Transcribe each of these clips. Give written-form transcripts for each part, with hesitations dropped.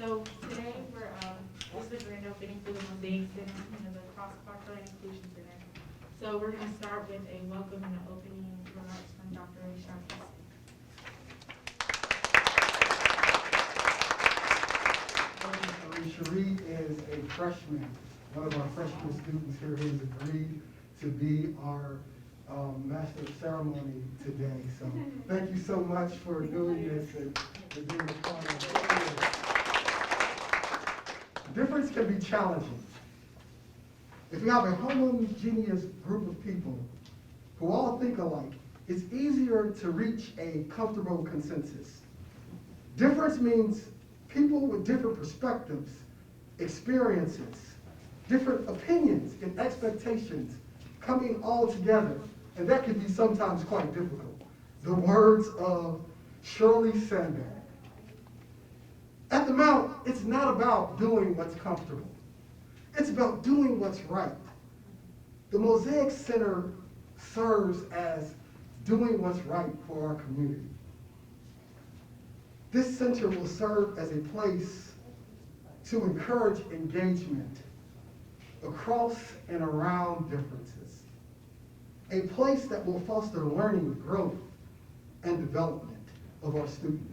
So today this is the grand opening for the MOSAIC Center, the Cross-Cultural and Inclusion Center. So we're going to start with a welcome and an opening remarks from Dr. Sharkey. Cherie is a freshman. One of our freshman students here who has agreed to be our master of ceremony today. So thank you so much for doing this and being a part of it. Difference can be challenging. If you have a homogeneous group of people who all think alike, it's easier to reach a comfortable consensus. Difference means people with different perspectives, experiences, different opinions and expectations coming all together, and that can be sometimes quite difficult. The words of Shirley Sandberg. At the Mount, it's not about doing what's comfortable. It's about doing what's right. The MOSAIC Center serves as doing what's right for our community. This center will serve as a place to encourage engagement across and around differences. A place that will foster learning, growth, and development of our students.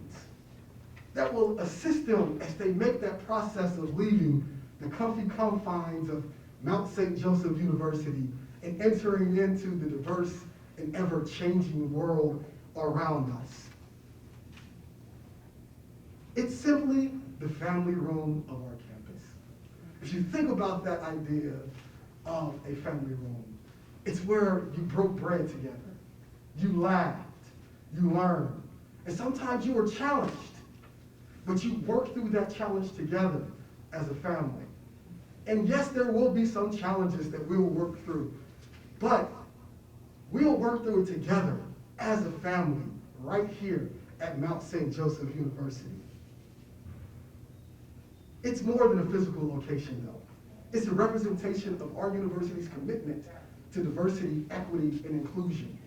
That will assist them as they make that process of leaving the comfy confines of Mount St. Joseph University and entering into the diverse and ever-changing world around us. It's simply the family room of our campus. If you think about that idea of a family room, it's where you broke bread together, you laughed, you learned, and sometimes you were challenged, but you worked through that challenge together as a family. And yes, there will be some challenges that we will work through, but we'll work through it together as a family right here at Mount St. Joseph University. It's more than a physical location, though. It's a representation of our university's commitment to diversity, equity, and inclusion,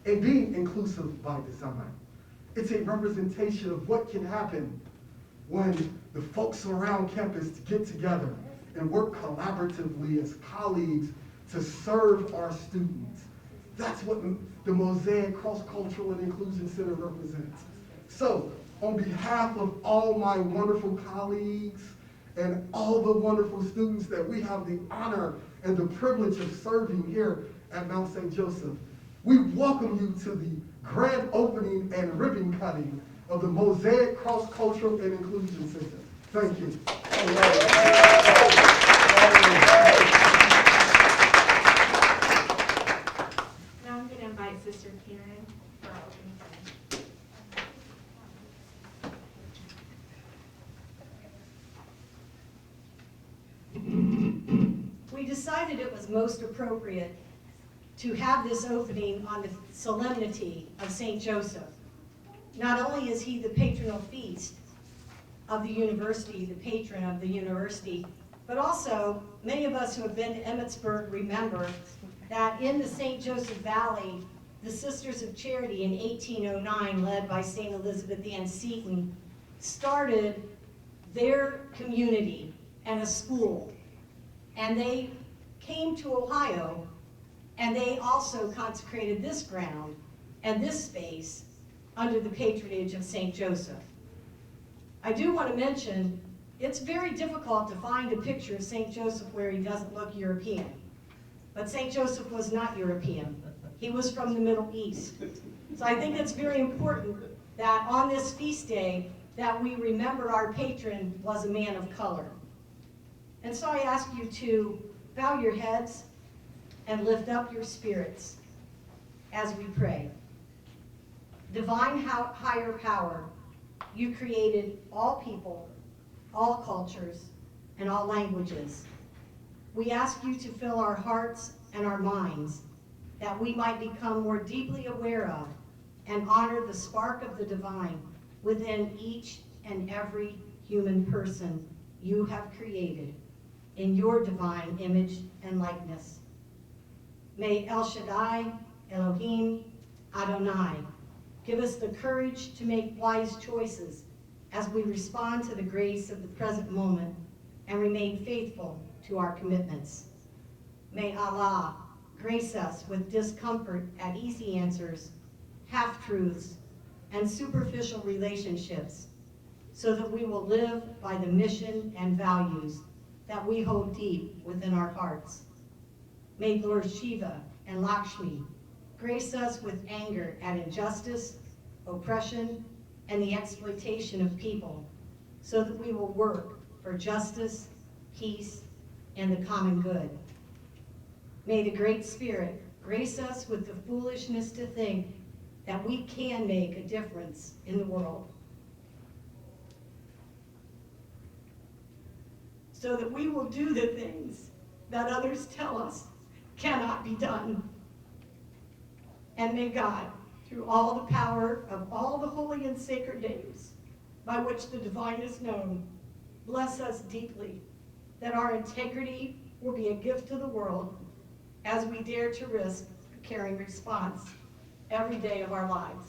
and being inclusive by design. It's a representation of what can happen when the folks around campus get together and work collaboratively as colleagues to serve our students. That's what the MOSAIC Cross-Cultural and Inclusion Center represents. So, on behalf of all my wonderful colleagues and all the wonderful students that we have the honor and the privilege of serving here at Mount St. Joseph, we welcome you to the grand opening and ribbon cutting of the MOSAIC Cross-Cultural and Inclusion Center. Thank you. Now I'm going to invite Sister Karen for our opening prayer. We decided it was most appropriate to have this opening on the solemnity of St. Joseph. Not only is he the patronal feast of the university, the patron of the university, but also many of us who have been to Emmitsburg remember that in the St. Joseph Valley, the Sisters of Charity in 1809, led by St. Elizabeth Ann Seton, started their community and a school. And they came to Ohio, and they also consecrated this ground and this space under the patronage of St. Joseph. I do want to mention, it's very difficult to find a picture of St. Joseph where he doesn't look European. But St. Joseph was not European. He was from the Middle East. So I think it's very important that on this feast day that we remember our patron was a man of color. And so I ask you to bow your heads and lift up your spirits as we pray. Divine higher power, you created all people, all cultures, and all languages. We ask you to fill our hearts and our minds that we might become more deeply aware of and honor the spark of the divine within each and every human person you have created in your divine image and likeness. May El Shaddai, Elohim, Adonai, give us the courage to make wise choices as we respond to the grace of the present moment and remain faithful to our commitments. May Allah grace us with discomfort at easy answers, half-truths, and superficial relationships, so that we will live by the mission and values that we hold deep within our hearts. May Lord Shiva and Lakshmi grace us with anger at injustice, oppression, and the exploitation of people, so that we will work for justice, peace, and the common good. May the Great Spirit grace us with the foolishness to think that we can make a difference in the world, so that we will do the things that others tell us cannot be done. And may God, through all the power of all the holy and sacred names by which the divine is known, bless us deeply, that our integrity will be a gift to the world as we dare to risk a caring response every day of our lives.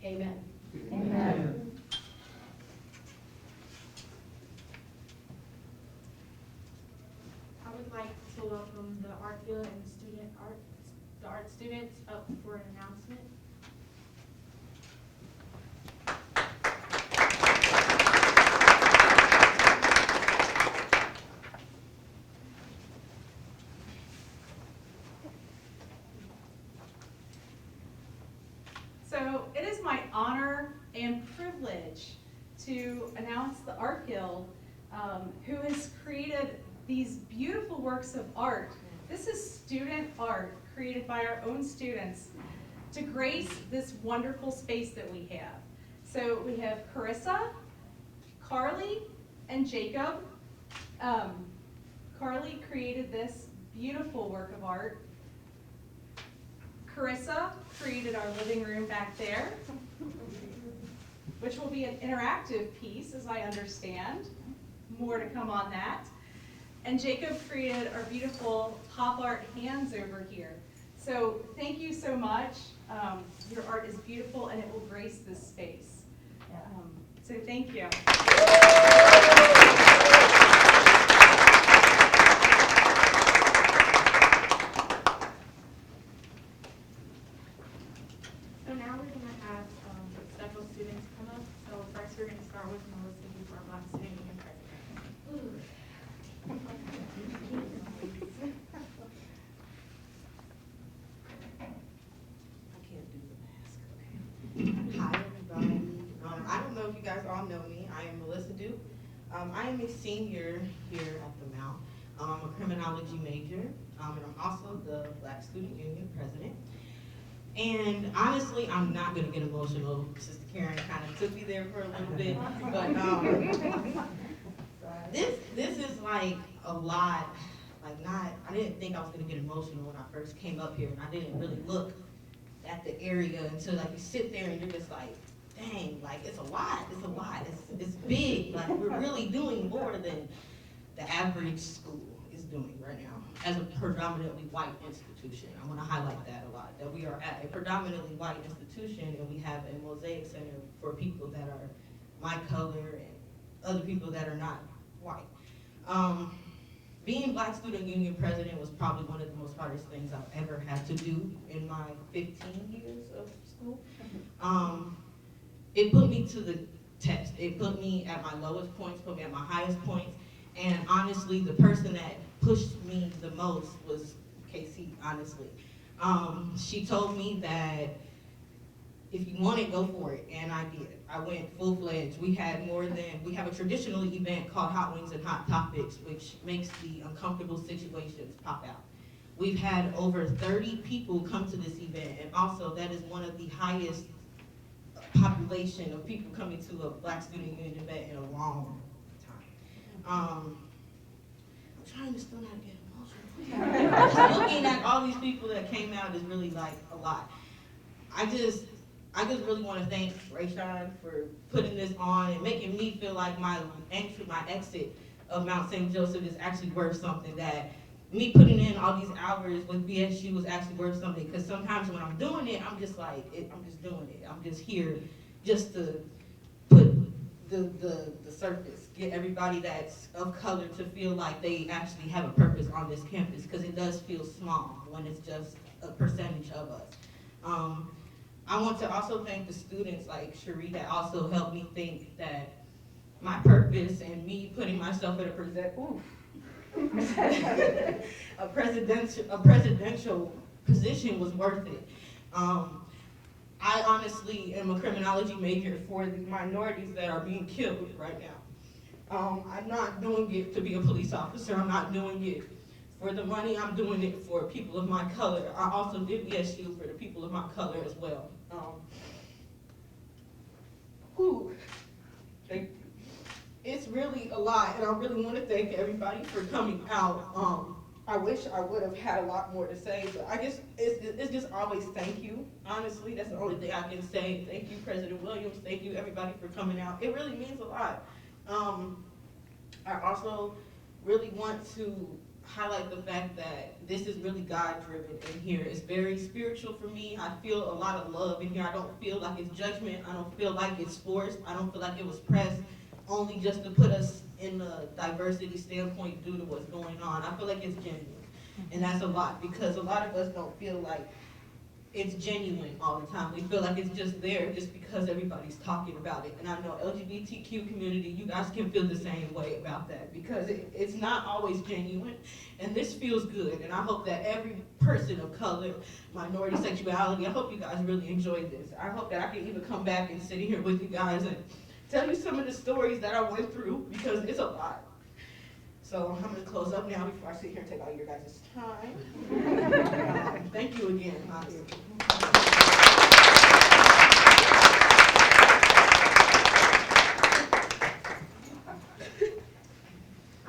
Amen. Amen. I would like to welcome the art field and the art students up for an announcement. So it is my honor and privilege to announce the Art Guild, who has created these beautiful works of art. This is student art created by our own students to grace this wonderful space that we have. So we have Carissa, Carly, and Jacob. Carly created this beautiful work of art. Carissa created our living room back there, which will be an interactive piece, as I understand. More to come on that. And Jacob created our beautiful pop art hands over here. So thank you so much. Your art is beautiful and it will grace this space. So thank you. So now we're going to have several students come up. So first we're going to start with Melissa, who's our Black Student Union President. I can't do the mask, okay. Hi, everybody. I don't know if you guys all know me. I am Melissa Duke. I am a senior here at the Mount. I'm a criminology major, and I'm also the Black Student Union president. And honestly, I'm not gonna get emotional. Sister Karen kind of took me there for a little bit, but this is like a lot. I didn't think I was gonna get emotional when I first came up here, and I didn't really look at the area until like you sit there and you're just like, dang, like it's a lot, it's big. Like we're really doing more than the average school is doing right now as a predominantly white institution. I want to highlight that a lot, that we are at a predominantly white institution and we have a MOSAIC Center for people that are my color and other people that are not white. Being Black Student Union president was probably one of the most hardest things I've ever had to do in my 15 years of school. It put me to the test. It put me at my lowest points, put me at my highest points, and honestly, the person that pushed me the most was Casey, honestly. She told me that if you want it, go for it, and I did. I went full-fledged. We have a traditional event called Hot Wings and Hot Topics, which makes the uncomfortable situations pop out. We've had over 30 people come to this event, and also that is one of the highest population of people coming to a Black Student Union event in a long time. I'm trying to still not get emotional. Just looking at all these people that came out is really like a lot. I just really want to thank Rayshawn for putting this on and making me feel like my exit of Mount St. Joseph is actually worth something, that me putting in all these hours with BSU was actually worth something, because sometimes when I'm doing it, I'm just like, I'm just doing it. I'm just here just to put the surface, get everybody that's of color to feel like they actually have a purpose on this campus, because it does feel small when it's just a percentage of us. I want to also thank the students like Cherie that also helped me think that my purpose and me putting myself in a presidential position was worth it. I honestly am a criminology major for the minorities that are being killed right now. I'm not doing it to be a police officer. I'm not doing it for the money. I'm doing it for people of my color. I also did BSU for the people of my color as well. It's really a lot, and I really want to thank everybody for coming out. I wish I would have had a lot more to say, but I guess it's just always thank you. Honestly, that's the only thing I can say. Thank you, President Williams. Thank you, everybody, for coming out. It really means a lot. I also really want to highlight the fact that this is really God-driven in here. It's very spiritual for me. I feel a lot of love in here. I don't feel like it's judgment. I don't feel like it's forced. I don't feel like it was pressed only just to put us in a diversity standpoint due to what's going on. I feel like it's genuine. And that's a lot, because a lot of us don't feel like it's genuine all the time. We feel like it's just there just because everybody's talking about it. And I know LGBTQ community, you guys can feel the same way about that, because it's not always genuine. And this feels good. And I hope that every person of color, minority, sexuality, I hope you guys really enjoyed this. I hope that I can even come back and sit here with you guys and tell you some of the stories that I went through, because it's a lot. So I'm going to close up now before I sit here and take all your guys' time. Thank you again. I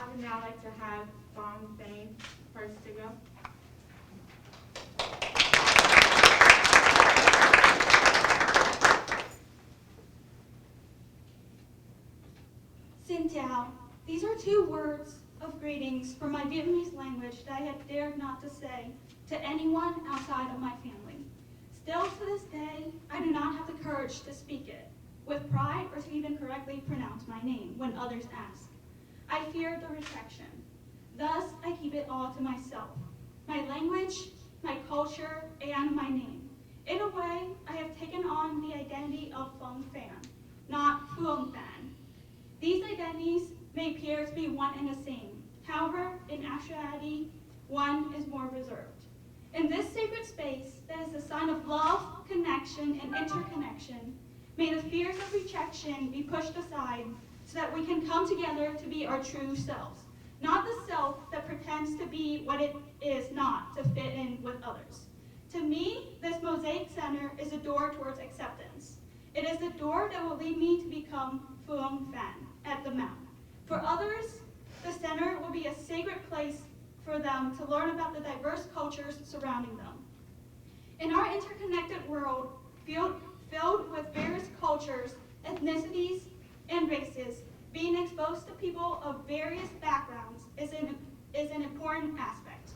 would now like to have Bong Bang first to go. Xin Chào. These are two words of greetings from my Vietnamese language that I had dared not to say to anyone outside of my family. Still to this day, I do not have the courage to speak it with pride or to even correctly pronounce my name when others ask. I fear the rejection. Thus, I keep it all to myself. My language, my culture, and my name. In a way, I have taken on the identity of Phung Phan, not Phuong Phan. These identities may appear to be one and the same. However, in actuality, one is more reserved. In this sacred space that is a sign of love, connection, and interconnection, may the fears of rejection be pushed aside so that we can come together to be our true selves, not the self that pretends to be what it is not to fit in with others. To me, this MOSAIC Center is a door towards acceptance. It is the door that will lead me to become Phuong Phan at the Mount. For others, the center will be a sacred place for them to learn about the diverse cultures surrounding them. In our interconnected world, filled with various cultures, ethnicities, and races, being exposed to people of various backgrounds is an important aspect.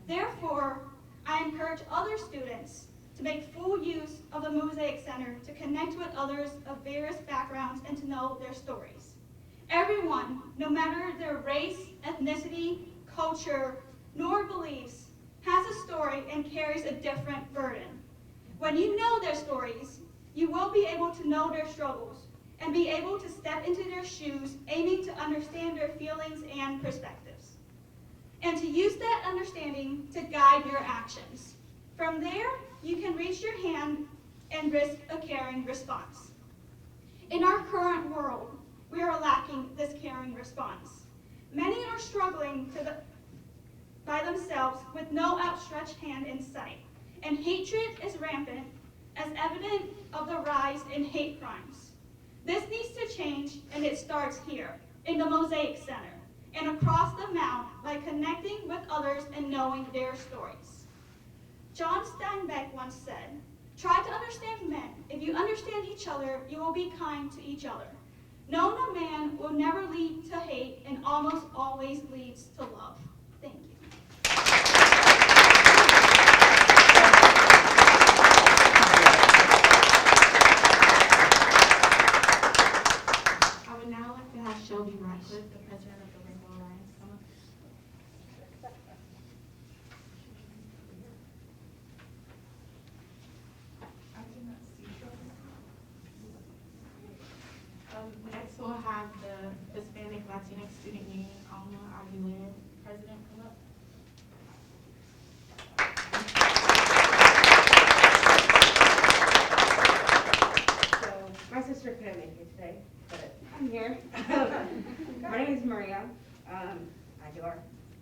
Therefore, I encourage other students to make full use of the MOSAIC Center to connect with others of various backgrounds and to know their stories. Everyone, no matter their race, ethnicity, culture, nor beliefs, has a story and carries a different burden. When you know their stories, you will be able to know their struggles and be able to step into their shoes, aiming to understand their feelings and perspectives, and to use that understanding to guide your actions. From there, you can reach your hand and risk a caring response. In our current world, we are lacking this caring response. Many are struggling by themselves with no outstretched hand in sight, and hatred is rampant, as evident of the rise in hate crimes. This needs to change, and it starts here, in the MOSAIC Center, and across the Mount by connecting with others and knowing their stories. John Steinbeck once said, "Try to understand men. If you understand each other, you will be kind to each other. Knowing a man will never lead to hate and almost always leads to love." Thank you. I Next we'll have the Hispanic Latinx Student Union Alma Aguilera president come up. So my sister couldn't make it today, but I'm here. My name is Maria Aguilar,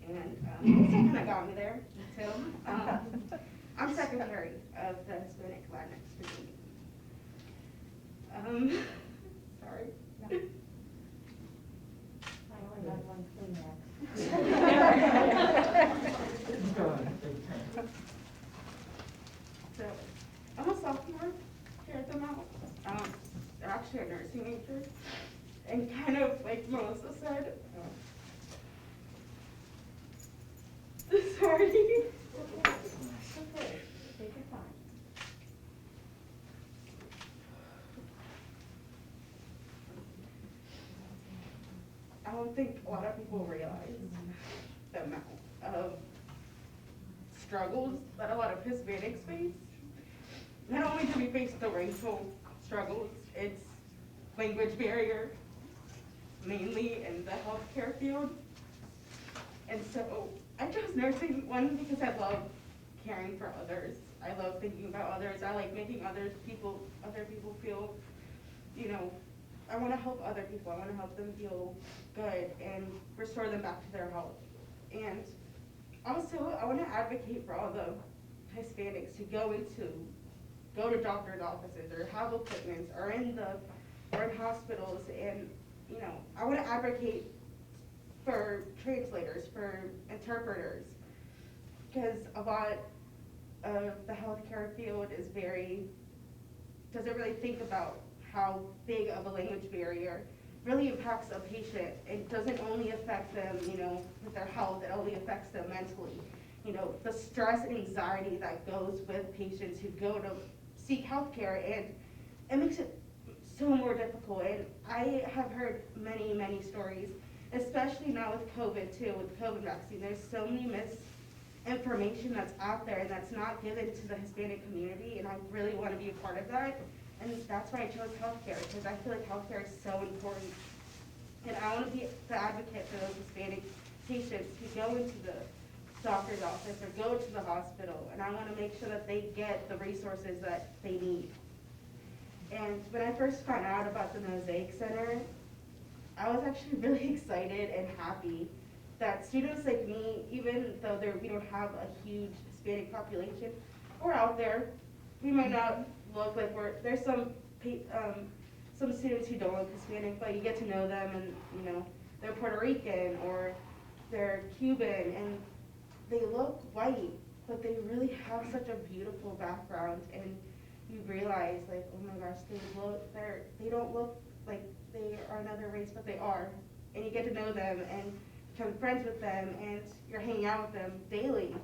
and this kind of got me there too. I'm secretary of the Hispanic Latinx Student Union. Sorry. I only got one So I'm a sophomore here at the Mount. I'm actually a nursing major, and kind of like Melissa said. Sorry. Okay, take your time. I don't think a lot of people realize the amount of struggles that a lot of Hispanics face. Not only do we face the racial struggles, it's language barrier, mainly in the healthcare field. And so I chose nursing, one, because I love caring for others. I love thinking about others. I like making other people feel, I want to help other people. I want to help them feel good and restore them back to their health. And also, I want to advocate for all the Hispanics who go to doctor's offices or have appointments or in hospitals, and I want to advocate for translators, for interpreters, because a lot of the healthcare field doesn't really think about how big of a language barrier really impacts a patient. It doesn't only affect them, with their health, it only affects them mentally. The stress and anxiety that goes with patients who go to seek healthcare, and it makes it so more difficult. And I have heard many, many stories, especially now with COVID too, with the COVID vaccine. There's so many misinformation that's out there and that's not given to the Hispanic community, and I really want to be a part of that. And that's why I chose healthcare, because I feel like healthcare is so important. And I want to be the advocate for those Hispanic patients who go into the doctor's office or go to the hospital, and I want to make sure that they get the resources that they need. And when I first found out about the MOSAIC Center, I was actually really excited and happy that students like me, even though we don't have a huge Hispanic population, we're out there. We might not look like there's some students who don't look Hispanic, but you get to know them, and they're Puerto Rican or they're Cuban, and they look white, but they really have such a beautiful background, and you realize, like, oh my gosh, they don't look like they are another race, but they are. And you get to know them and become friends with them, and you're hanging out with them daily.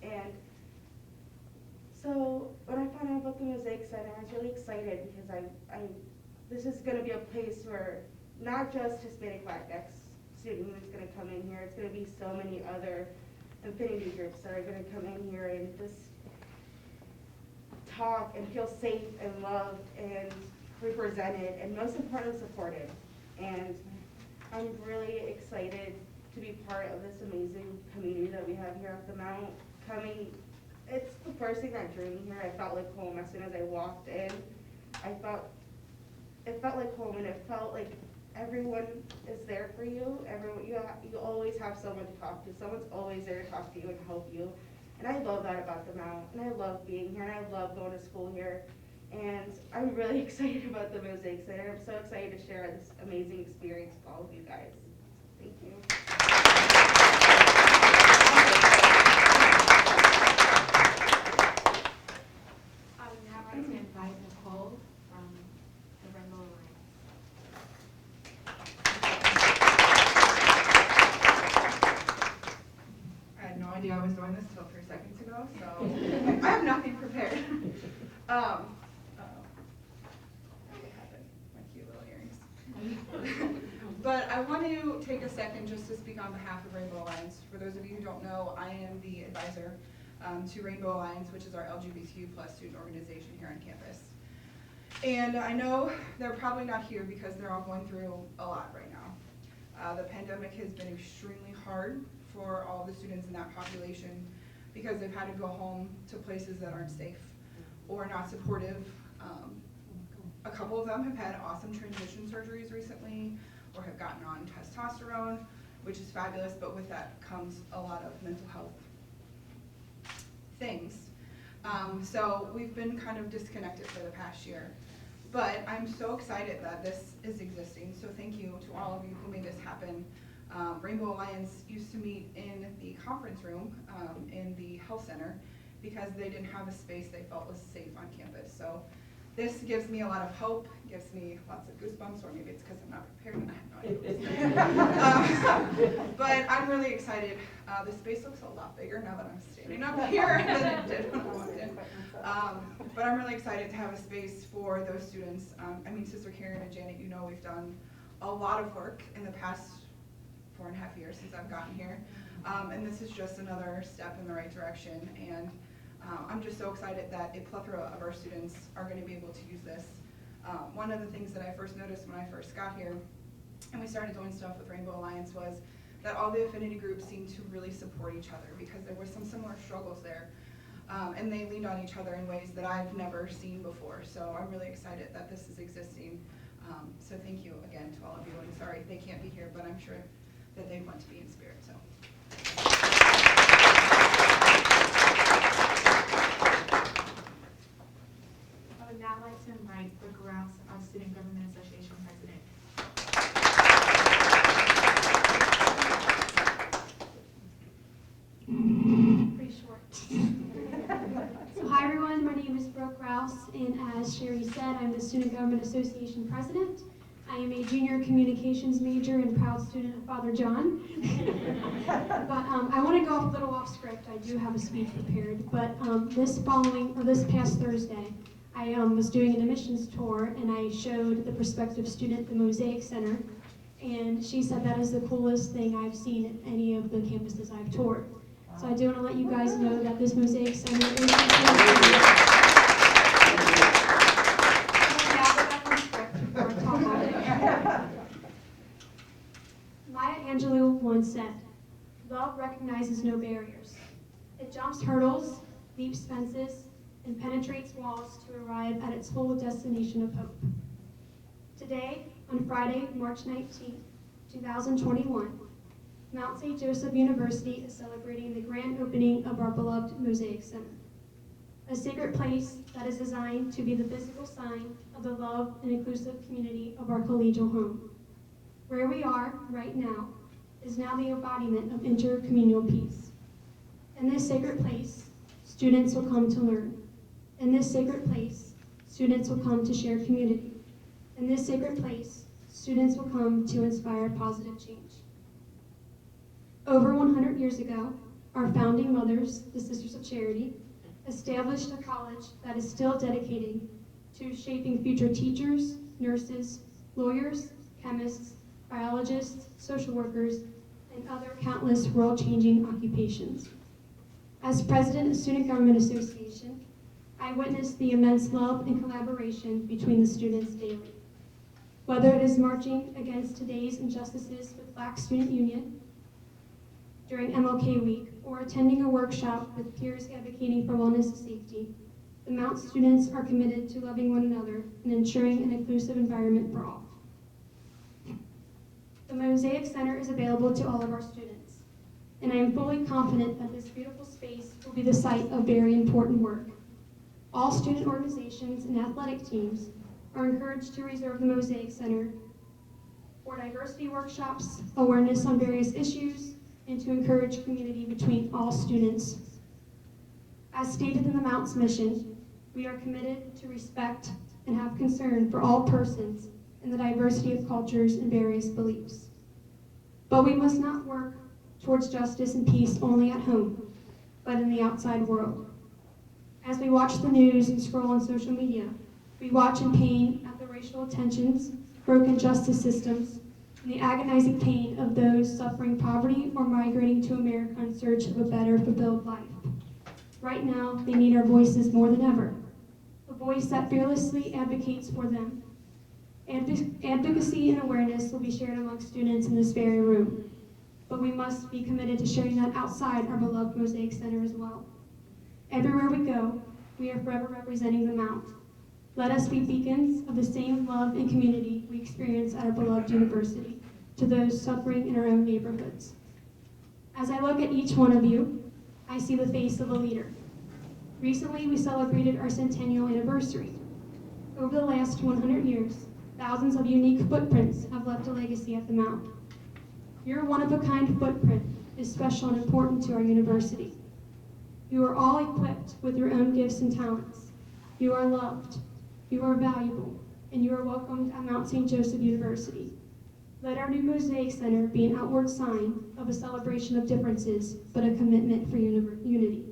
And so when I found out about the MOSAIC Center, I was really excited, because this is going to be a place where not just Hispanic Latinx students is going to come in here. It's going to be so many other affinity groups that are going to come in here and just talk and feel safe and loved and represented, and most importantly supported. And I'm really excited to be part of this amazing community that we have here at the Mount. It's the first thing that drew me here. I felt like home as soon as I walked in. It felt like home, and it felt like everyone is there for you. You always have someone to talk to. Someone's always there to talk to you and help you. And I love that about the Mount, and I love being here, and I love going to school here. And I'm really excited about the MOSAIC Center. I'm so excited to share this amazing experience with all of you guys. Thank you. I would now like to invite Nicole from the Rainbow Alliance. I had no idea I was doing this until 3 seconds ago, so I have nothing prepared. What happened? My cute little earrings. But I want to take a second just to speak on behalf of Rainbow Alliance. For those of you who don't know, I am the advisor to Rainbow Alliance, which is our LGBTQ+ student organization here on campus. And I know they're probably not here because they're all going through a lot right now. The pandemic has been extremely hard for all the students in that population because they've had to go home to places that aren't safe or not supportive. A couple of them have had awesome transition surgeries recently or have gotten on testosterone, which is fabulous, but with that comes a lot of mental health things. So we've been kind of disconnected for the past year. But I'm so excited that this is existing, so thank you to all of you who made this happen. Rainbow Alliance used to meet in the conference room in the health center because they didn't have a space they felt was safe on campus. So this gives me a lot of hope, gives me lots of goosebumps, or maybe it's because I'm not prepared and I have no idea. But I'm really excited. The space looks a lot bigger now that I'm standing up here than it did when I walked in. But I'm really excited to have a space for those students. I mean, Sister Karen and Janet, you know we've done a lot of work in the past 4.5 years since I've gotten here. And this is just another step in the right direction. And I'm just so excited that a plethora of our students are going to be able to use this. One of the things that I first noticed when I first got here and we started doing stuff with Rainbow Alliance was that all the affinity groups seemed to really support each other because there were some similar struggles there. And they leaned on each other in ways that I've never seen before. So I'm really excited that this is existing. So thank you again to all of you. And sorry they can't be here, but I'm sure that they want to be in spirit. So. I would now like to invite Brooke Rouse, our Student Government Association President. Pretty short. So hi everyone, my name is Brooke Rouse, and as Sherry said, I'm the Student Government Association President. I am a junior communications major and proud student of Father John. But I want to go a little off script. I do have a speech prepared, but this past Thursday, I was doing an admissions tour and I showed the prospective student the MOSAIC Center, and she said that is the coolest thing I've seen at any of the campuses I've toured. So I do want to let you guys know that this MOSAIC Center is the coolest thing. Maya Angelou once said, "Love recognizes no barriers. It jumps hurdles, leaps fences, and penetrates walls to arrive at its full destination of hope." Today, on Friday, March 19, 2021, Mount St. Joseph University is celebrating the grand opening of our beloved MOSAIC Center, a sacred place that is designed to be the physical sign of the love and inclusive community of our collegial home. Where we are right now is now the embodiment of intercommunal peace. In this sacred place, students will come to learn. In this sacred place, students will come to share community. In this sacred place, students will come to inspire positive change. Over 100 years ago, our founding mothers, the Sisters of Charity, established a college that is still dedicated to shaping future teachers, nurses, lawyers, chemists, biologists, social workers, and other countless world-changing occupations. As president of Student Government Association, I witnessed the immense love and collaboration between the students daily. Whether it is marching against today's injustices with Black Student Union during MLK Week or attending a workshop with peers advocating for wellness and safety, the Mount students are committed to loving one another and ensuring an inclusive environment for all. The MOSAIC Center is available to all of our students, and I am fully confident that this beautiful space will be the site of very important work. All student organizations and athletic teams are encouraged to reserve the MOSAIC Center for diversity workshops, awareness on various issues, and to encourage community between all students. As stated in the Mount's mission, we are committed to respect and have concern for all persons and the diversity of cultures and various beliefs. But we must not work towards justice and peace only at home, but in the outside world. As we watch the news and scroll on social media, we watch in pain at the racial tensions, broken justice systems, and the agonizing pain of those suffering poverty or migrating to America in search of a better, fulfilled life. Right now, they need our voices more than ever. The voice that fearlessly advocates for them. Advocacy and awareness will be shared among students in this very room, but we must be committed to sharing that outside our beloved Mosaic Center as well. Everywhere we go, we are forever representing the Mount. Let us be beacons of the same love and community we experience at our beloved university to those suffering in our own neighborhoods. As I look at each one of you, I see the face of a leader. Recently, we celebrated our centennial anniversary. Over the last 100 years, thousands of unique footprints have left a legacy at the Mount. Your one-of-a-kind footprint is special and important to our university. You are all equipped with your own gifts and talents. You are loved, you are valuable, and you are welcomed at Mount St. Joseph University. Let our new Mosaic Center be an outward sign of a celebration of differences, but a commitment for unity.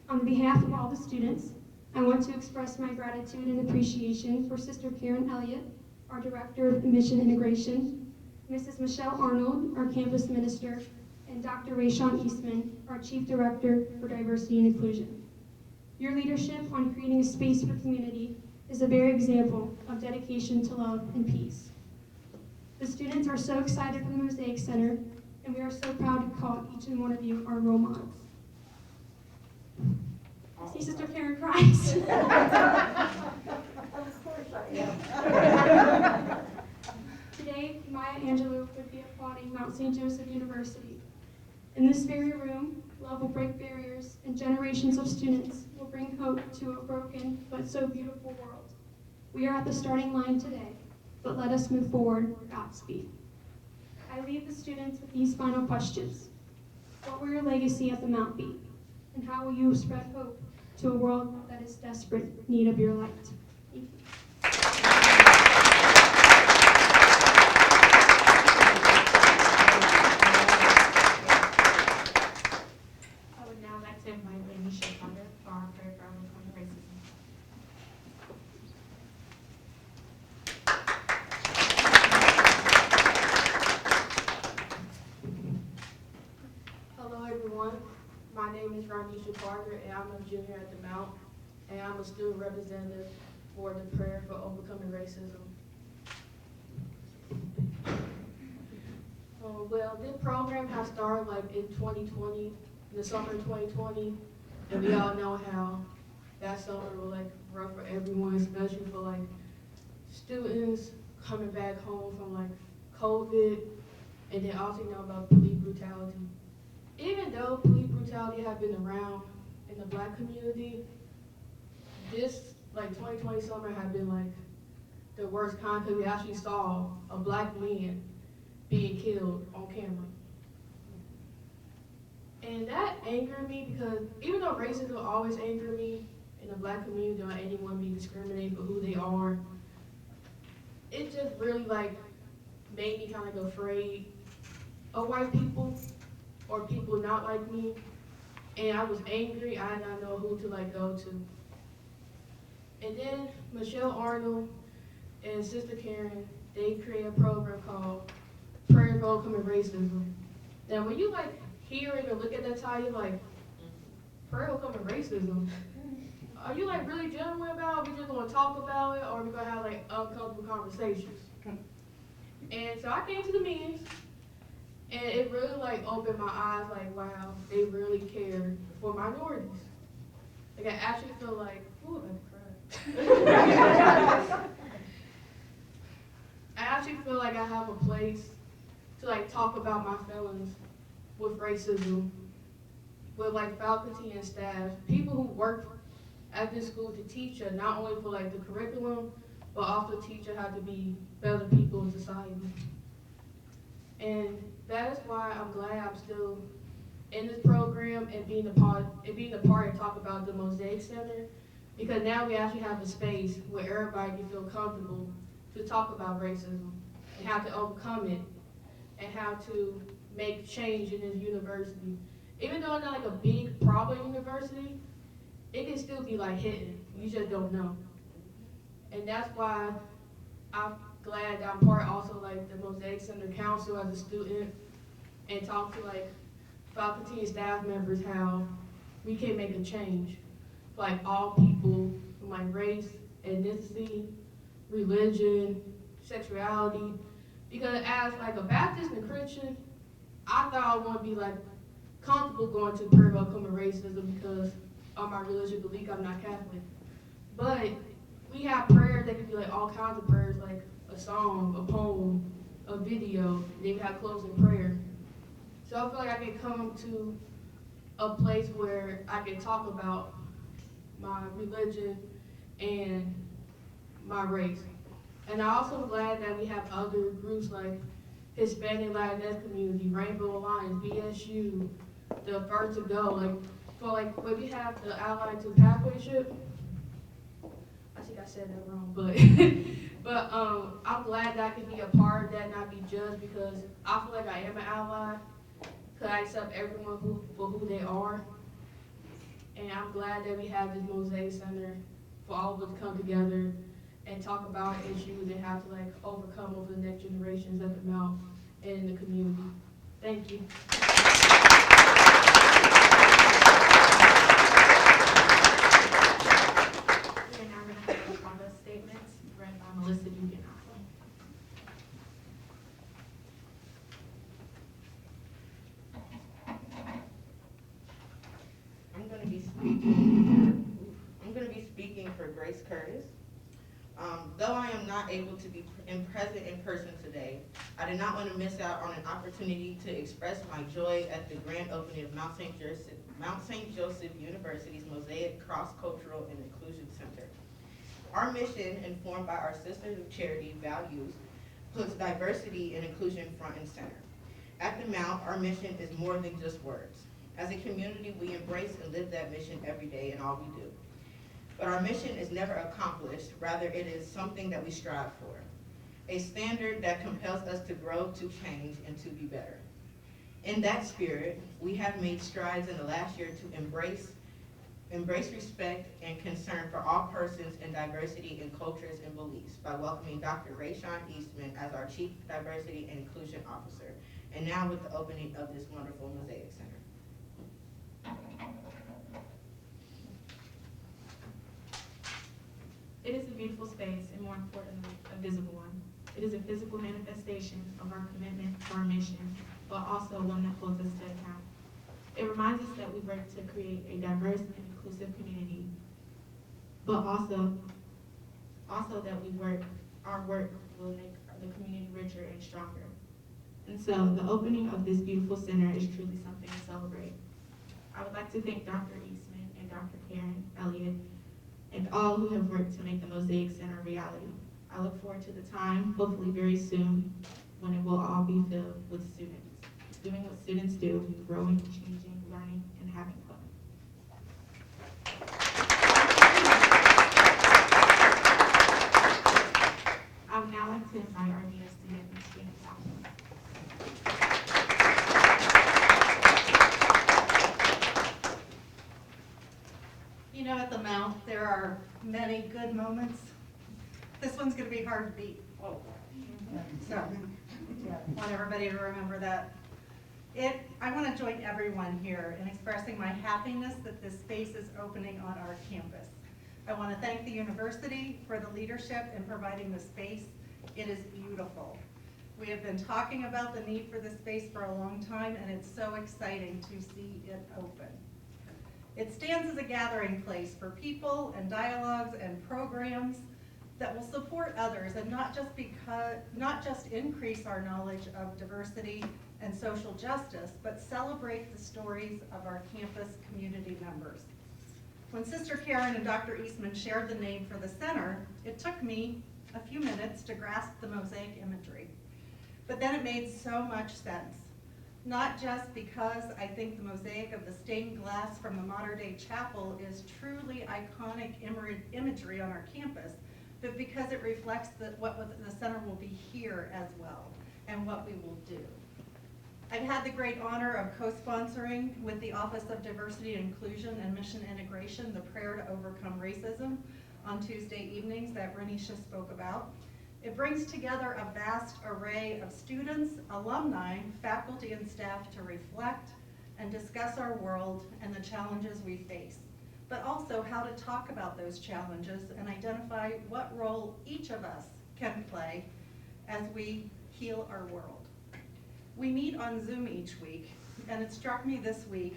On behalf of all the students, I want to express my gratitude and appreciation for Sister Karen Elliott, our Director of Mission Integration, Mrs. Michelle Arnold, our Campus Minister, and Dr. Rayshawn Eastman, our Chief Director for Diversity and Inclusion. Your leadership on creating a space for community is a very example of dedication to love and peace. The students are so excited for the Mosaic Center, and we are so proud to call each and one of you our role models. I see Sister Karen cries. Today, Maya Angelou would be applauding Mount St. Joseph University. In this very room, love will break barriers, and generations of students will bring hope to a broken but so beautiful world. We are at the starting line today, but let us move forward. Godspeed. I leave the students with these final questions. What will your legacy at the Mount be? And how will you spread hope to a world that is desperate need of your light? Thank you. I would now like to invite Amy Shepard for our prayer for overcoming racism. Hello everyone, my name is Ronisha Parker and I'm a junior at the Mount and I'm a student representative for the prayer for overcoming racism. Well, this program has started like in 2020, in the summer of 2020, and we all know how that summer was like rough for everyone, especially for like students coming back home from like COVID, and then also know about police brutality. Even though police brutality have been around in the Black community, this like 2020 summer had been like the worst kind because we actually saw a Black man being killed on camera. And that angered me because even though racism always angered me in the Black community or anyone being discriminated for who they are, it just really like made me kind of afraid of white people or people not like me. And I was angry, I did not know who to like go to. And then Michelle Arnold and Sister Karen, they created a program called Prayer for Overcoming Racism. Now when you like hear it or look at that title, like, prayer for overcoming racism, are you like really genuine about it? We just gonna talk about it or we gonna have like uncomfortable conversations? And so I came to the meetings and it really like opened my eyes like, wow, they really care for minorities. Like I actually feel like, ooh, I'm crying. I actually feel like I have a place to like talk about my feelings with racism, with like faculty and staff, people who work at this school to teach us not only for like the curriculum, but also teach us how to be better people in society. And that is why I'm glad I'm still in this program and being a part and talk about the MOSAIC Center, because now we actually have a space where everybody can feel comfortable to talk about racism and how to overcome it and how to make change in this university. Even though it's not like a big problem university, it can still be like hidden. You just don't know. And that's why I'm glad that I'm part also like the MOSAIC Center Council as a student and talk to like faculty and staff members how we can make a change for like all people from like race, ethnicity, religion, sexuality. Because as like a Baptist and a Christian, I thought I want to be like comfortable going to prayer about coming racism because of my religious belief. I'm not Catholic. But we have prayers that can be like all kinds of prayers, like a song, a poem, a video. They have closing prayer. So I feel like I can come to a place where I can talk about my religion and my race. And I'm also glad that we have other groups like Hispanic Latinx community, Rainbow Alliance, BSU, the First to Go. Like for like when we have the Allied to Pathway trip, I think I said that wrong, but I'm glad that I can be a part of that, not be judged, because I feel like I am an ally, because I accept everyone for who they are. And I'm glad that we have this MOSAIC Center for all of us to come together and talk about issues and have to like overcome over the next generations at the Mount and in the community. Thank you. And now we're going to have a couple of statements read by Melissa Dugan. I'm going to be speaking for Grace Curtis. Though I am not able to be present in person today, I did not want to miss out on an opportunity to express my joy at the grand opening of Mount St. Joseph University's MOSAIC Cross-Cultural and Inclusion Center. Our mission, informed by our Sisters of Charity values, puts diversity and inclusion front and center. At the Mount, our mission is more than just words. As a community, we embrace and live that mission every day in all we do. But our mission is never accomplished, rather it is something that we strive for. A standard that compels us to grow, to change, and to be better. In that spirit, we have made strides in the last year to embrace respect and concern for all persons in diversity in cultures and beliefs by welcoming Dr. Rayshawn Eastman as our Chief Diversity and Inclusion Officer, and now with the opening of this wonderful MOSAIC Center. It is a beautiful space, and more importantly, a visible one. It is a physical manifestation of our commitment to our mission, but also one that holds us to account. It reminds us that we work to create a diverse and inclusive community, but also that our work will make the community richer and stronger. And so the opening of this beautiful center is truly something to celebrate. I would like to thank Dr. Eastman and Dr. Karen Elliott and all who have worked to make the MOSAIC Center a reality. I look forward to the time, hopefully very soon, when it will all be filled with students, doing what students do, growing, changing, learning, and having fun. I would now like to invite our dean student, Ms. Jane Southwell. You know, at the Mount, there are many good moments. This one's going to be hard to beat. So, I want everybody to remember that. I want to join everyone here in expressing my happiness that this space is opening on our campus. I want to thank the university for the leadership in providing the space. It is beautiful. We have been talking about the need for this space for a long time, and it's so exciting to see it open. It stands as a gathering place for people and dialogues and programs that will support others and not just increase our knowledge of diversity and social justice, but celebrate the stories of our campus community members. When Sister Karen and Dr. Eastman shared the name for the center, it took me a few minutes to grasp the mosaic imagery. But then it made so much sense. Not just because I think the mosaic of the stained glass from the modern day chapel is truly iconic imagery on our campus, but because it reflects what the center will be here as well, and what we will do. I've had the great honor of co-sponsoring with the Office of Diversity and Inclusion and Mission Integration, the Prayer to Overcome Racism, on Tuesday evenings that Renisha spoke about. It brings together a vast array of students, alumni, faculty, and staff to reflect and discuss our world and the challenges we face. but also how to talk about those challenges and identify what role each of us can play as we heal our world. We meet on Zoom each week, and it struck me this week,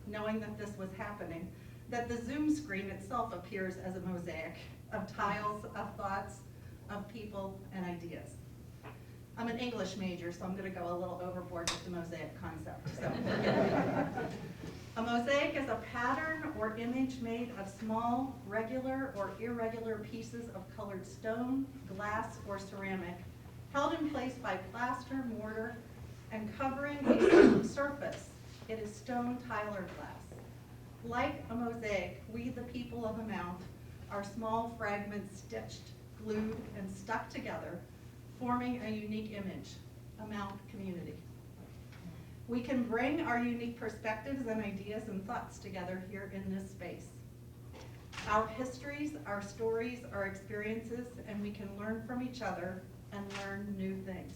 knowing that this was happening, that the Zoom screen itself appears as a mosaic of tiles, of thoughts, of people, and ideas. I'm an English major, so I'm going to go a little overboard with the mosaic concept, so forgive me. A mosaic is a pattern or image made of small, regular or irregular pieces of colored stone, glass, or ceramic, held in place by plaster, mortar, and covering a certain surface. It is stone, tile, or glass. Like a mosaic, we, the people of the Mount, are small fragments stitched, glued, and stuck together, forming a unique image, a Mount community. We can bring our unique perspectives and ideas and thoughts together here in this space. Our histories, our stories, our experiences, and we can learn from each other and learn new things.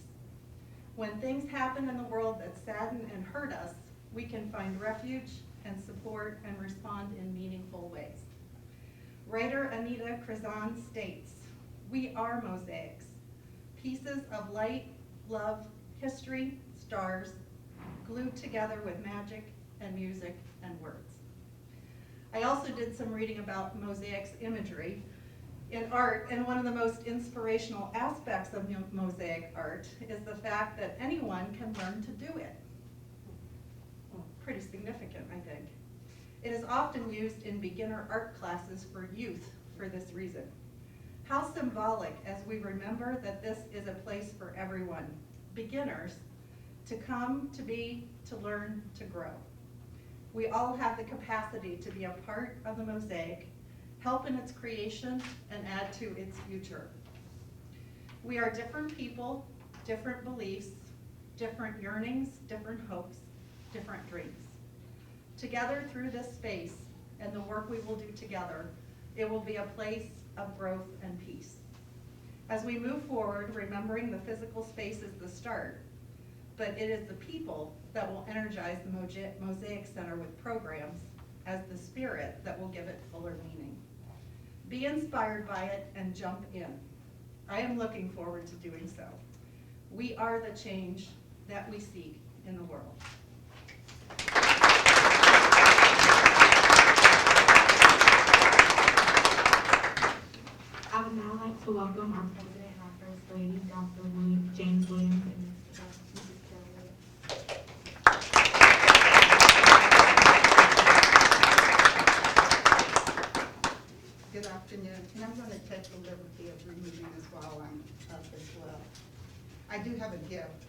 When things happen in the world that sadden and hurt us, we can find refuge and support and respond in meaningful ways. Writer Anita Krizan states, "We are mosaics, pieces of light, love, history, stars, glued together with magic and music and words." I also did some reading about mosaics imagery in art, and one of the most inspirational aspects of mosaic art is the fact that anyone can learn to do it. Well, pretty significant, I think. It is often used in beginner art classes for youth for this reason. How symbolic as we remember that this is a place for everyone, beginners, to come, to be, to learn, to grow. We all have the capacity to be a part of the mosaic, help in its creation, and add to its future. We are different people, different beliefs, different yearnings, different hopes, different dreams. Together through this space and the work we will do together, it will be a place of growth and peace. As we move forward, remembering the physical space is the start, but it is the people that will energize the MOSAIC Center with programs as the spirit that will give it fuller meaning. Be inspired by it and jump in. I am looking forward to doing so. We are the change that we seek in the world. I would now like to welcome our President and our First Lady, Dr. James Williams, and Mrs. Carol. Good afternoon, and I'm going to take the liberty of removing this while I'm up as well. I do have a gift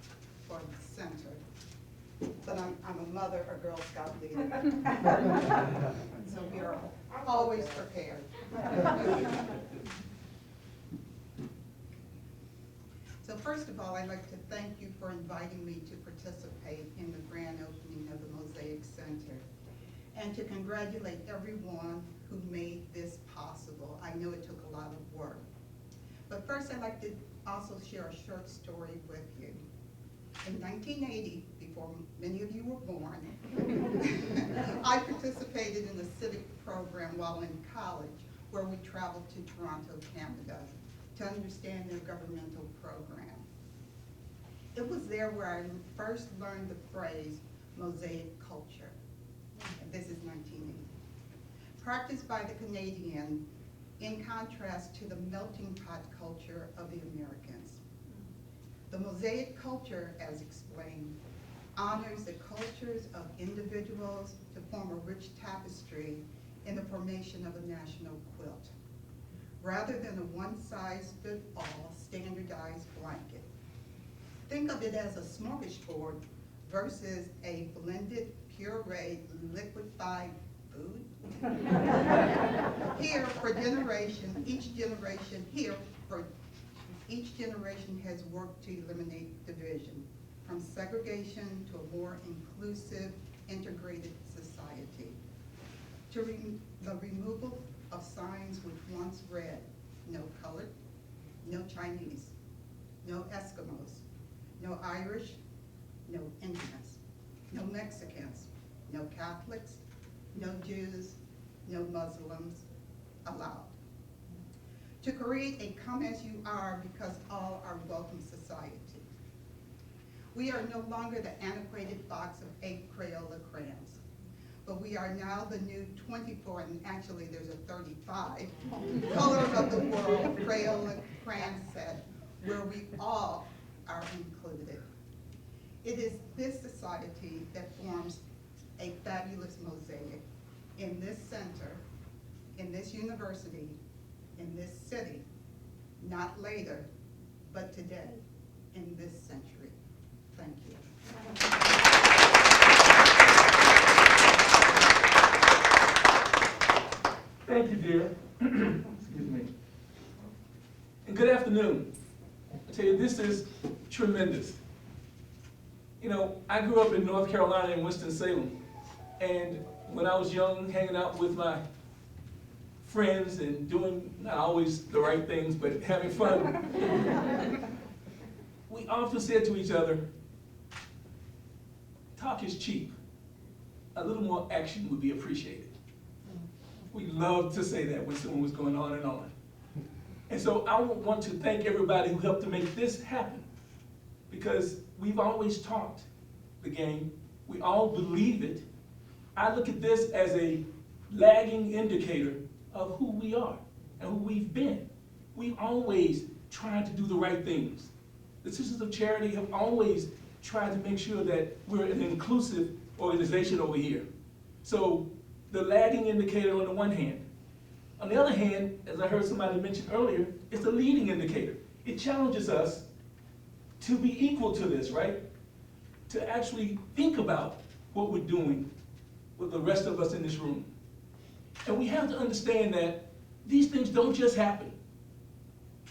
for the center, but I'm a mother, a Girl Scout leader. So we are always prepared. So first of all, I'd like to thank you for inviting me to participate in the grand opening of the MOSAIC Center, and to congratulate everyone who made this possible. I know it took a lot of work. But first, I'd like to also share a short story with you. In 1980, before many of you were born, I participated in a civic program while in college, where we traveled to Toronto, Canada, to understand their governmental program. It was there where I first learned the phrase mosaic culture. This is 1980. Practiced by the Canadian in contrast to the melting pot culture of the Americans. The mosaic culture, as explained, honors the cultures of individuals to form a rich tapestry in the formation of a national quilt, rather than a one-size-fits-all standardized blanket. Think of it as a smorgasbord versus a blended, pureed, liquefied food. Here, for generation, each generation has worked to eliminate division, from segregation to a more inclusive, integrated society. To the removal of signs which once read, no colored, no Chinese, no Eskimos, no Irish, no Indians, no Mexicans, no Catholics, no Jews, no Muslims allowed. To create a come as you are because all are welcome society. We are no longer the antiquated box of 8 Crayola crayons, but we are now the new 24, and actually there's a 35, colors of the world Crayola crayon set where we all are included. It is this society that forms a fabulous mosaic in this center, in this university, in this city, not later, but today, in this century. Thank you. Thank you, dear. Excuse me. And good afternoon. I tell you, this is tremendous. You know, I grew up in North Carolina in Winston-Salem, and when I was young, hanging out with my friends and doing not always the right things, but having fun, we often said to each other, talk is cheap. A little more action would be appreciated. We loved to say that when someone was going on and on. And so I want to thank everybody who helped to make this happen, because we've always taught the game. We all believe it. I look at this as a lagging indicator of who we are and who we've been. We've always tried to do the right things. The Sisters of Charity have always tried to make sure that we're an inclusive organization over here. So the lagging indicator on the one hand. On the other hand, as I heard somebody mention earlier, it's a leading indicator. It challenges us to be equal to this, right? To actually think about what we're doing with the rest of us in this room. And we have to understand that these things don't just happen.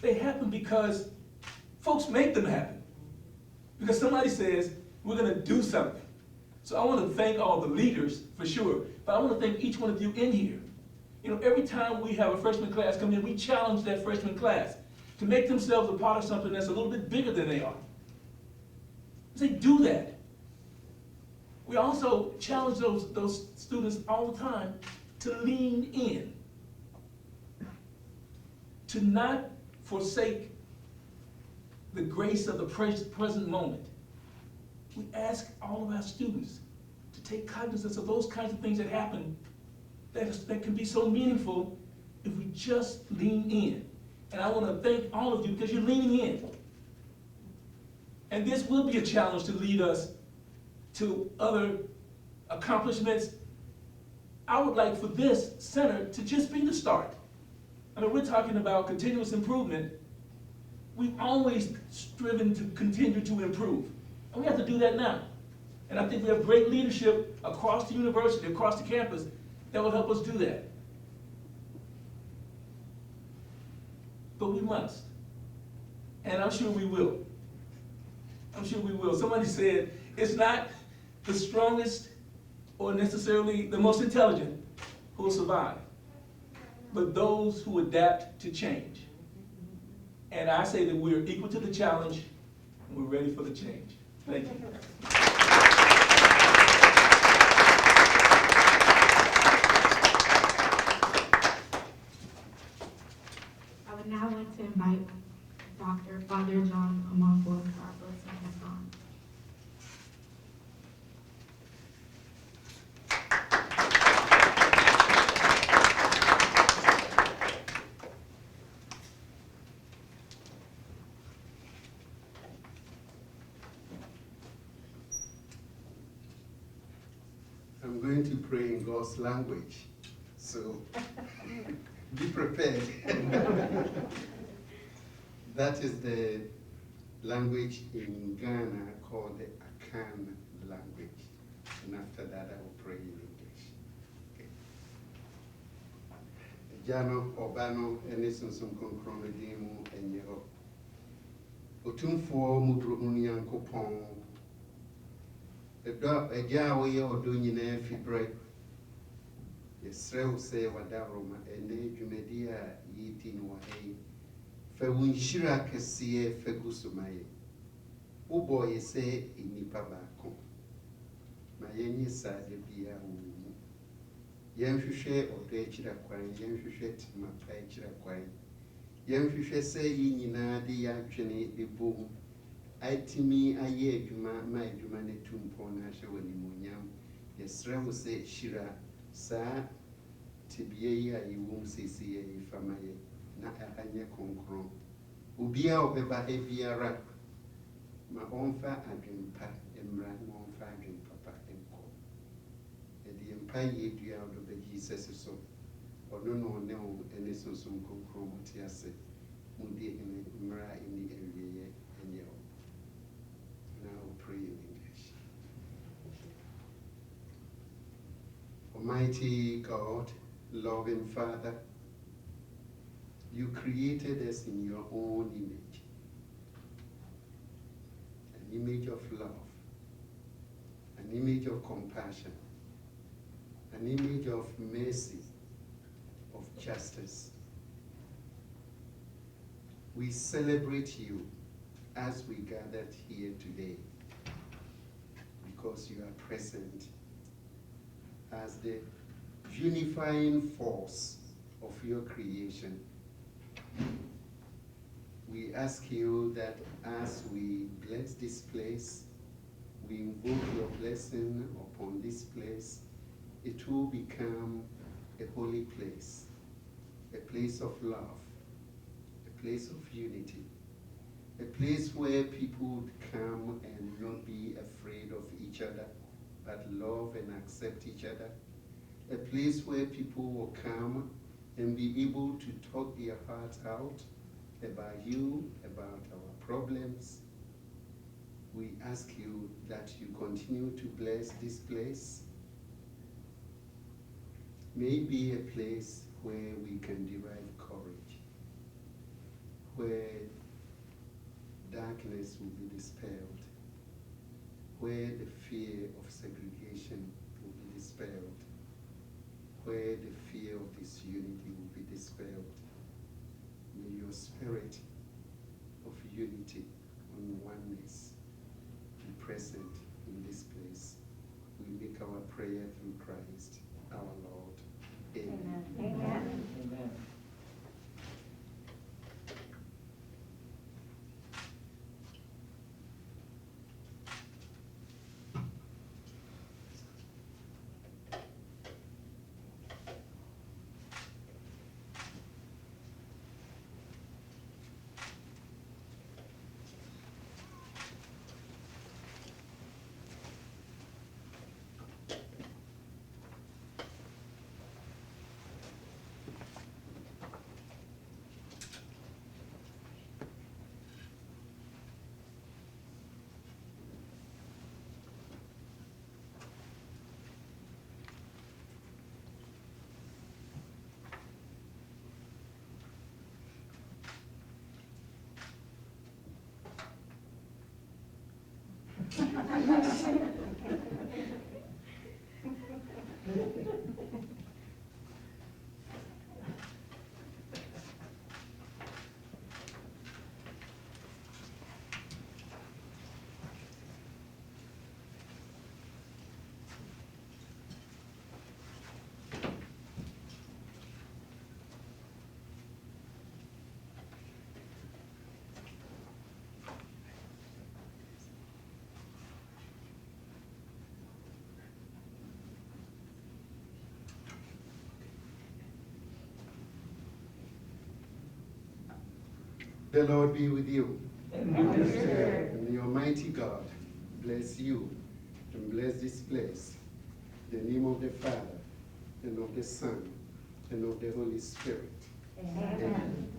They happen because folks make them happen. Because somebody says, we're gonna do something. So I want to thank all the leaders, for sure, but I want to thank each one of you in here. You know, every time we have a freshman class come in, we challenge that freshman class to make themselves a part of something that's a little bit bigger than they are. Say, do that. We also challenge those students all the time to lean in, to not forsake the grace of the present moment. We ask all of our students to take cognizance of those kinds of things that happen that can be so meaningful if we just lean in. And I want to thank all of you because you're leaning in. And this will be a challenge to lead us to other accomplishments. I would like for this center to just be the start. I mean, we're talking about continuous improvement. We've always striven to continue to improve. And we have to do that now. And I think we have great leadership across the university, across the campus, that will help us do that. But we must. And I'm sure we will. I'm sure we will. Somebody said, it's not the strongest or necessarily the most intelligent who will survive, but those who adapt to change. And I say that we're equal to the challenge and we're ready for the change. Thank you. I would now like to invite Dr. Father John Amonfo to our blessing and song. I'm going to pray in God's language, so be prepared. That is the language in Ghana called the Akan language. And after that, I will pray in English. Okay. Jano, Obano, Enisonsum Concronadimu, and Yero. Otumfo Mudrumunian Kopon. A Jawi or Dunina Fibre. Yesrew say Wadaroma, and Jumedia eating Wahe. Fewunshira Kessie Fegusumaye. Ubo say in Nipabako. My any side be a woman. Yɛnhwehwɛ ɔdɔ akyira kwan, yɛnhwehwɛ temapa akyira kwan, yɛnhwehwɛ sɛ yɛn nyinaa de yɛ adwene bɛbom atumi ayɛ adwuma ma adwuma no tu mpɔn no ahyɛ wɔ animuonyam. Yɛsrɛ wo sɛ hyira saa tebea yi a yɛwɔ mu seesei yɛ fama yɛ na anyɛ kronkron. Obiara a ɔbɛba ha biara ma ɔmfa adwempa mmra na ɔmfa adwempapa nkɔ. Yɛde yɛn mpa yɛ dua a ɔdɔ bɛ Jesus so ɔno na ɔne wo ne Sonsom Kronkron mo te ase mu de hene mmra a ɛni awieeɛ ɛnyɛ wo. Now we'll pray in English. Almighty God, loving Father, you created us in your own image, an image of love, an image of compassion, an image of mercy, of justice. We celebrate you as we gathered here today, because you are present as the unifying force of your creation. We ask you that as we bless this place, we invoke your blessing upon this place, it will become a holy place, a place of love, a place of unity, a place where people would come and not be afraid of each other, but love and accept each other. A place where people will come and be able to talk their hearts out about you, about our problems. We ask you that you continue to bless this place. May it be a place where we can derive courage, where darkness will be dispelled, where the fear of segregation will be dispelled, where the fear of disunity will be dispelled. May your spirit of unity and oneness be present in this place. We make our prayer through Christ, our Lord. Amen. Amen. Amen. The Lord be with you. And with your spirit. And the Almighty God bless you and bless this place. In the name of the Father, and of the Son, and of the Holy Spirit. Amen. Amen.